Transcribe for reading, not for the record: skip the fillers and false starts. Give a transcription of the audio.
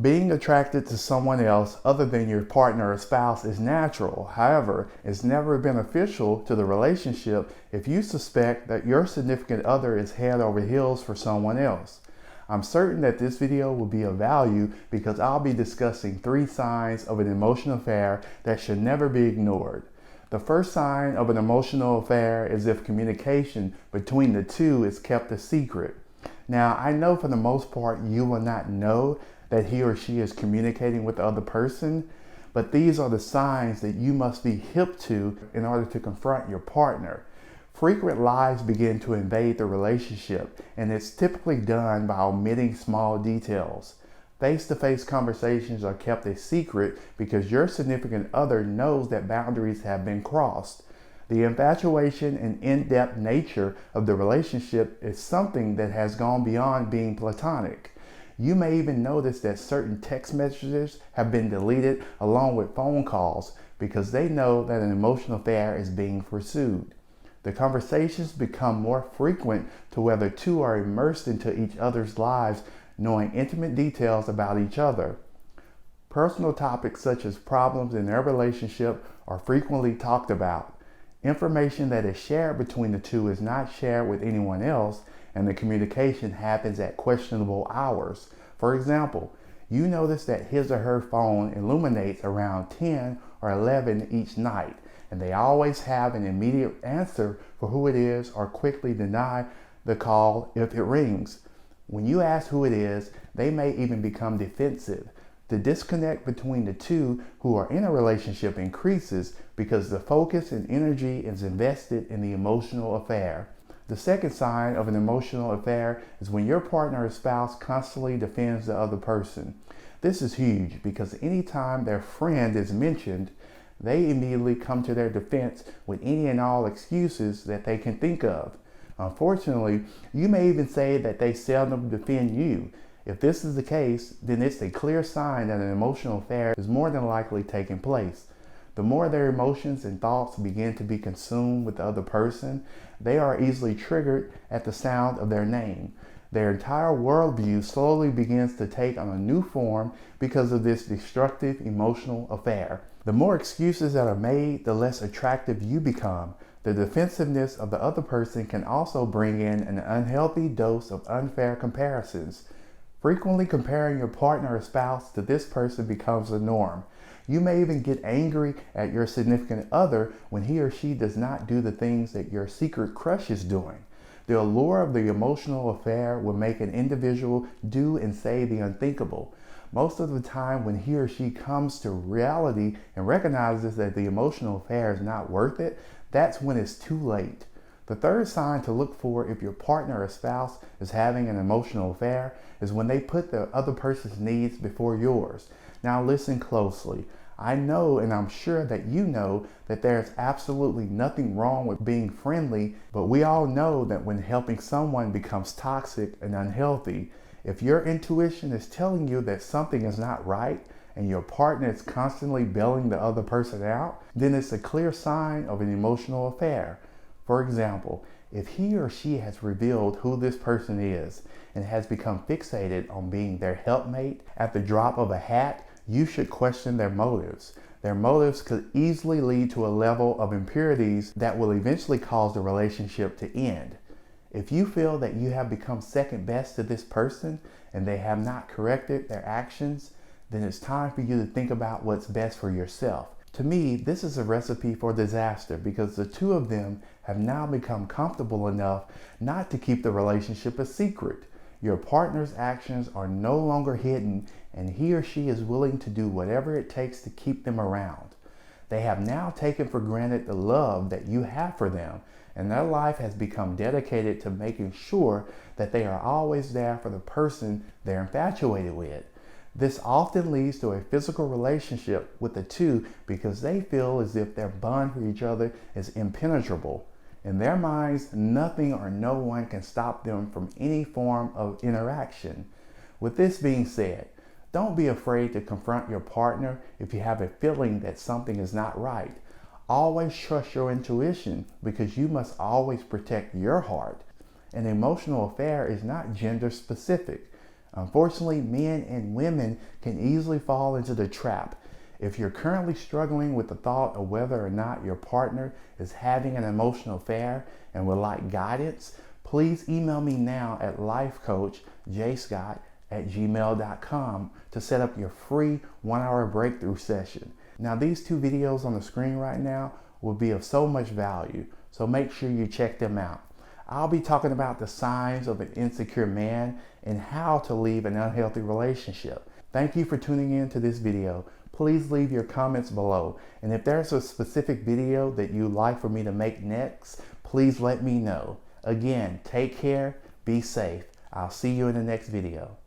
Being attracted to someone else other than your partner or spouse is natural. However, it's never beneficial to the relationship if you suspect that your significant other is head over heels for someone else. I'm certain that this video will be of value because I'll be discussing 3 signs of an emotional affair that should never be ignored. The first sign of an emotional affair is if communication between the two is kept a secret. Now, I know for the most part you will not know that he or she is communicating with the other person, but these are the signs that you must be hip to in order to confront your partner. Frequent lies begin to invade the relationship, and it's typically done by omitting small details. Face-to-face conversations are kept a secret because your significant other knows that boundaries have been crossed. The infatuation and in-depth nature of the relationship is something that has gone beyond being platonic. You may even notice that certain text messages have been deleted along with phone calls because they know that an emotional affair is being pursued. The conversations become more frequent to where the two are immersed into each other's lives, knowing intimate details about each other. Personal topics such as problems in their relationship are frequently talked about. Information that is shared between the two is not shared with anyone else, and the communication happens at questionable hours. For example, you notice that his or her phone illuminates around 10 or 11 each night, and they always have an immediate answer for who it is or quickly deny the call if it rings. When you ask who it is, they may even become defensive. The disconnect between the two who are in a relationship increases because the focus and energy is invested in the emotional affair. The second sign of an emotional affair is when your partner or spouse constantly defends the other person. This is huge because anytime their friend is mentioned, they immediately come to their defense with any and all excuses that they can think of. Unfortunately, you may even say that they seldom defend you. If this is the case, then it's a clear sign that an emotional affair is more than likely taking place. The more their emotions and thoughts begin to be consumed with the other person, they are easily triggered at the sound of their name. Their entire worldview slowly begins to take on a new form because of this destructive emotional affair. The more excuses that are made, the less attractive you become. The defensiveness of the other person can also bring in an unhealthy dose of unfair comparisons. Frequently comparing your partner or spouse to this person becomes the norm. You may even get angry at your significant other when he or she does not do the things that your secret crush is doing. The allure of the emotional affair will make an individual do and say the unthinkable. Most of the time when he or she comes to reality and recognizes that the emotional affair is not worth it, that's when it's too late. The third sign to look for if your partner or spouse is having an emotional affair is when they put the other person's needs before yours. Now listen closely. I know, and I'm sure that you know, that there's absolutely nothing wrong with being friendly, but we all know that when helping someone becomes toxic and unhealthy, if your intuition is telling you that something is not right and your partner is constantly bailing the other person out, then it's a clear sign of an emotional affair. For example, if he or she has revealed who this person is and has become fixated on being their helpmate at the drop of a hat, you should question their motives. Their motives could easily lead to a level of impurities that will eventually cause the relationship to end. If you feel that you have become second best to this person and they have not corrected their actions, then it's time for you to think about what's best for yourself. To me, this is a recipe for disaster because the two of them have now become comfortable enough not to keep the relationship a secret. Your partner's actions are no longer hidden, and he or she is willing to do whatever it takes to keep them around. They have now taken for granted the love that you have for them, and their life has become dedicated to making sure that they are always there for the person they're infatuated with. This often leads to a physical relationship with the two because they feel as if their bond for each other is impenetrable. In their minds, nothing or no one can stop them from any form of interaction. With this being said, don't be afraid to confront your partner if you have a feeling that something is not right. Always trust your intuition because you must always protect your heart. An emotional affair is not gender specific. Unfortunately, men and women can easily fall into the trap. If you're currently struggling with the thought of whether or not your partner is having an emotional affair and would like guidance, please email me now at lifecoachjscott@gmail.com to set up your free 1-hour breakthrough session. Now, these 2 videos on the screen right now will be of so much value, so make sure you check them out. I'll be talking about the signs of an insecure man and how to leave an unhealthy relationship. Thank you for tuning in to this video. Please leave your comments below. And if there's a specific video that you'd like for me to make next, please let me know. Again, take care, be safe. I'll see you in the next video.